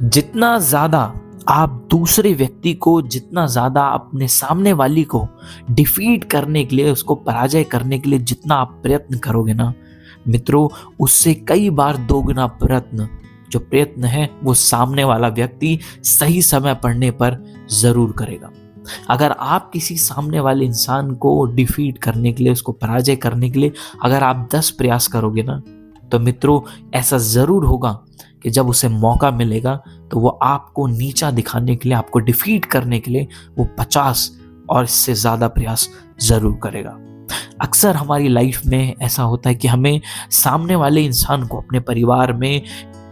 जितना ज़्यादा आप दूसरे व्यक्ति को, जितना ज़्यादा अपने सामने वाली को डिफीट करने के लिए, उसको पराजय करने के लिए जितना आप प्रयत्न करोगे ना मित्रों, उससे कई बार दोगुना जो प्रयत्न है वो सामने वाला व्यक्ति सही समय पड़ने पर ज़रूर करेगा। अगर आप किसी सामने वाले इंसान को डिफीट करने के लिए, उसको पराजय करने के लिए अगर आप 10 प्रयास करोगे ना, तो मित्रों ऐसा ज़रूर होगा कि जब उसे मौका मिलेगा तो वो आपको नीचा दिखाने के लिए, आपको डिफीट करने के लिए वो 50 और इससे ज़्यादा प्रयास ज़रूर करेगा। अक्सर हमारी लाइफ में ऐसा होता है कि हमें सामने वाले इंसान को अपने परिवार में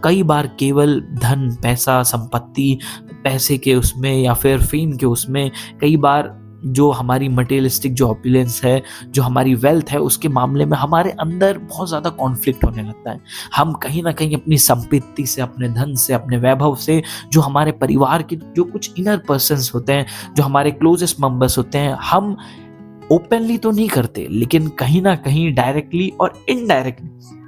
कई बार केवल धन, पैसा, संपत्ति, पैसे के उसमें या फिर फेम के उसमें, कई बार जो हमारी मटेरियलिस्टिक जो ऑपुलेंस है, जो हमारी वेल्थ है, उसके मामले में हमारे अंदर बहुत ज़्यादा कॉन्फ्लिक्ट होने लगता है। हम कहीं ना कहीं अपनी संपत्ति से, अपने धन से, अपने वैभव से, जो हमारे परिवार के जो कुछ इनर पर्सन्स होते हैं, जो हमारे क्लोजेस्ट मेंबर्स होते हैं, हम ओपनली तो नहीं करते लेकिन कहीं ना कहीं डायरेक्टली और इनडायरेक्टली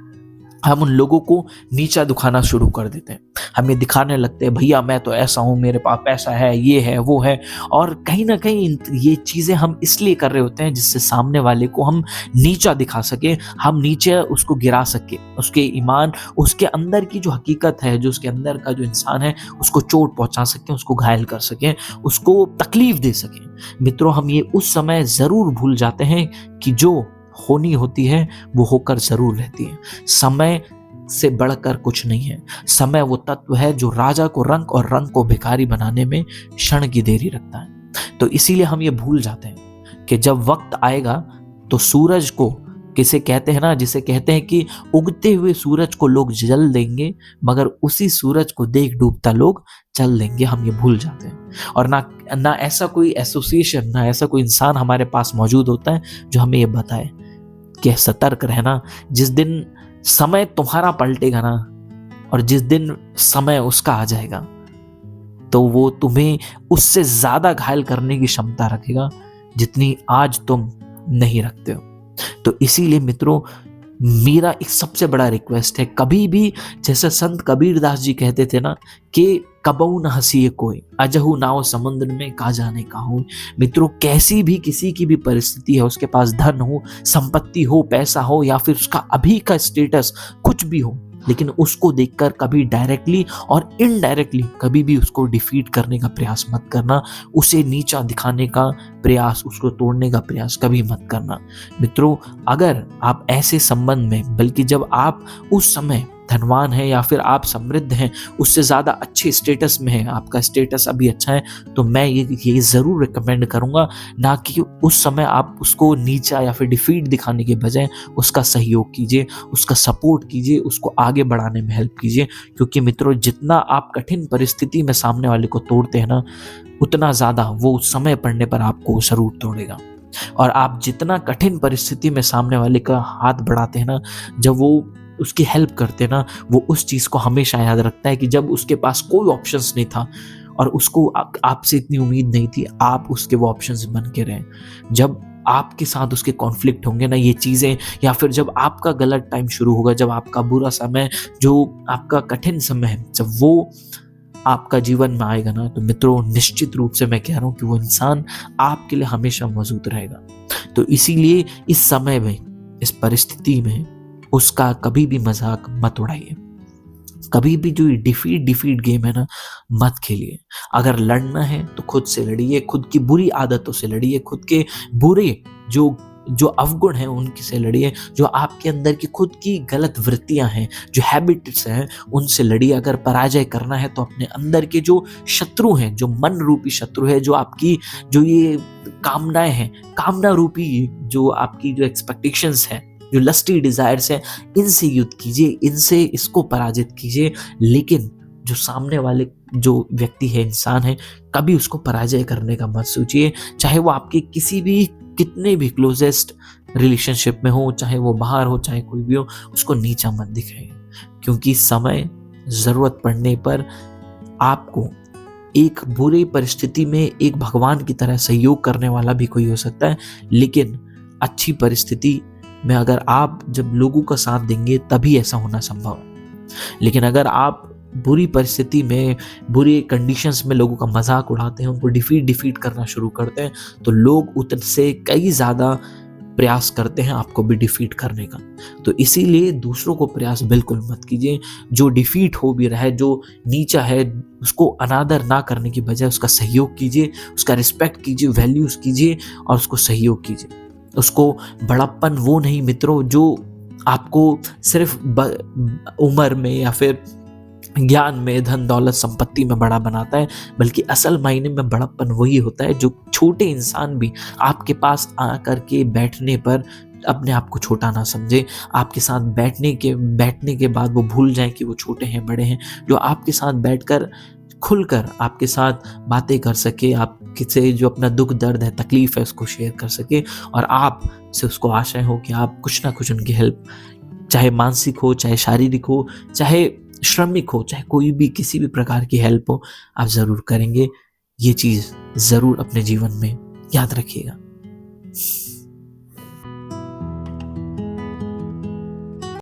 हम उन लोगों को नीचा दिखाना शुरू कर देते हैं। हम ये दिखाने लगते हैं, भैया मैं तो ऐसा हूँ, मेरे पास पैसा है, ये है, वो है। और कहीं ना कहीं ये चीज़ें हम इसलिए कर रहे होते हैं जिससे सामने वाले को हम नीचा दिखा सके, हम नीचे उसको गिरा सके, उसके ईमान, उसके अंदर की जो हकीकत है, जो उसके अंदर का जो इंसान है, उसको चोट पहुंचा सकें, उसको घायल कर सकें, उसको तकलीफ दे सकें। मित्रों, हम ये उस समय ज़रूर भूल जाते हैं कि जो होनी होती है वो होकर जरूर रहती है। समय से बढ़कर कुछ नहीं है। समय वो तत्व है जो राजा को रंक और रंक को भिखारी बनाने में क्षण की देरी रखता है। तो इसीलिए हम ये भूल जाते हैं कि जब वक्त आएगा तो सूरज को, किसे कहते हैं ना, जिसे कहते हैं कि उगते हुए सूरज को लोग जल देंगे मगर उसी सूरज को देख डूबता लोग जल देंगे। हम ये भूल जाते हैं। और ना ऐसा कोई एसोसिएशन, ना ऐसा कोई इंसान हमारे पास मौजूद होता है जो हमें ये बताए कि सतर्क रहना, जिस दिन समय तुम्हारा पलटेगा ना, और जिस दिन समय उसका आ जाएगा, तो वो तुम्हें उससे ज्यादा घायल करने की क्षमता रखेगा जितनी आज तुम नहीं रखते हो। तो इसीलिए मित्रों, मेरा एक सबसे बड़ा रिक्वेस्ट है, कभी भी, जैसे संत कबीर दास जी कहते थे ना कि कबहू न हंसिए कोई, अजहू नाव समुद्र में का जाने का हो। मित्रों, कैसी भी किसी की भी परिस्थिति है, उसके पास धन हो, संपत्ति हो, पैसा हो, या फिर उसका अभी का स्टेटस कुछ भी हो, लेकिन उसको देखकर कभी डायरेक्टली और इनडायरेक्टली कभी भी उसको डिफीट करने का प्रयास मत करना, उसे नीचा दिखाने का प्रयास, उसको तोड़ने का प्रयास कभी मत करना। मित्रों, अगर आप ऐसे संबंध में, बल्कि जब आप उस समय धनवान हैं या फिर आप समृद्ध हैं, उससे ज़्यादा अच्छे स्टेटस में हैं, आपका स्टेटस अभी अच्छा है, तो मैं ये ज़रूर रिकमेंड करूँगा, ना कि उस समय आप उसको नीचा या फिर डिफीट दिखाने के बजाय उसका सहयोग कीजिए, उसका सपोर्ट कीजिए, उसको आगे बढ़ाने में हेल्प कीजिए। क्योंकि मित्रों, जितना आप कठिन परिस्थिति में सामने वाले को तोड़ते हैं ना, उतना ज़्यादा वो समय पड़ने पर आपको ज़रूर तोड़ेगा। और आप जितना कठिन परिस्थिति में सामने वाले का हाथ बढ़ाते हैं ना, जब वो उसकी हेल्प करते हैं ना, वो उस चीज़ को हमेशा याद रखता है कि जब उसके पास कोई ऑप्शंस नहीं था और उसको आपसे इतनी उम्मीद नहीं थी, आप उसके वो ऑप्शंस बन के रहें। जब आपके साथ उसके कॉन्फ्लिक्ट होंगे ना ये चीज़ें, या फिर जब आपका गलत टाइम शुरू होगा, जब आपका बुरा समय, जो आपका कठिन समय है, जब वो आपका जीवन में आएगा ना, तो मित्रों निश्चित रूप से मैं कह रहा हूँ कि वो इंसान आपके लिए हमेशा मौजूद रहेगा। तो इसीलिए इस समय में, इस परिस्थिति में उसका कभी भी मजाक मत उड़ाइए। कभी भी जो डिफीट गेम है ना, मत खेलिए। अगर लड़ना है तो खुद से लड़िए, खुद की बुरी आदतों से लड़िए, खुद के बुरे जो जो अवगुण हैं उनसे से लड़िए, जो आपके अंदर की खुद की गलत वृत्तियां हैं, जो हैबिट्स हैं, उनसे लड़िए। अगर पराजय करना है तो अपने अंदर के जो शत्रु हैं, जो मन रूपी शत्रु है, जो आपकी जो ये कामनाएं हैं, कामना रूपी जो आपकी जो एक्सपेक्टेशंस हैं, जो लस्टी डिजायर्स हैं, इनसे युद्ध कीजिए, इनसे इसको पराजित कीजिए। लेकिन जो सामने वाले जो व्यक्ति है, इंसान है, कभी उसको पराजय करने का मत सोचिए। चाहे वो आपके किसी भी, कितने भी क्लोजेस्ट रिलेशनशिप में हो, चाहे वो बाहर हो, चाहे कोई भी हो, उसको नीचा मत दिखाइए। क्योंकि समय जरूरत पड़ने पर आपको एक बुरी परिस्थिति में एक भगवान की तरह सहयोग करने वाला भी कोई हो सकता है, लेकिन अच्छी परिस्थिति में अगर आप जब लोगों का साथ देंगे तभी ऐसा होना संभव है। लेकिन अगर आप बुरी परिस्थिति में, बुरी कंडीशंस में लोगों का मज़ाक उड़ाते हैं, उनको डिफीट करना शुरू करते हैं, तो लोग उनसे कई ज़्यादा प्रयास करते हैं आपको भी डिफीट करने का। तो इसीलिए दूसरों को प्रयास बिल्कुल मत कीजिए। जो डिफीट हो भी रहा है, जो नीचा है, उसको अनादर ना करने की बजाय उसका सहयोग कीजिए, उसका रिस्पेक्ट कीजिए, वैल्यूज़ कीजिए और उसको सहयोग कीजिए। उसको बड़प्पन वो नहीं मित्रों जो आपको सिर्फ़ उम्र में या फिर ज्ञान में, धन दौलत संपत्ति में बड़ा बनाता है, बल्कि असल मायने में बड़प्पन वही होता है जो छोटे इंसान भी आपके पास आकर के बैठने पर अपने आप को छोटा ना समझे, आपके साथ बैठने के बाद वो भूल जाएं कि वो छोटे हैं, बड़े हैं, जो आपके साथ बैठकर खुलकर आपके साथ बातें कर सके, आपसे जो अपना दुख दर्द है, तकलीफ है, उसको शेयर कर सके और आप से उसको आशा हो कि आप कुछ ना कुछ उनकी हेल्प, चाहे मानसिक हो, चाहे शारीरिक हो, चाहे श्रमिक हो, चाहे कोई भी किसी भी प्रकार की हेल्प हो, आप ज़रूर करेंगे। ये चीज़ ज़रूर अपने जीवन में याद रखिएगा।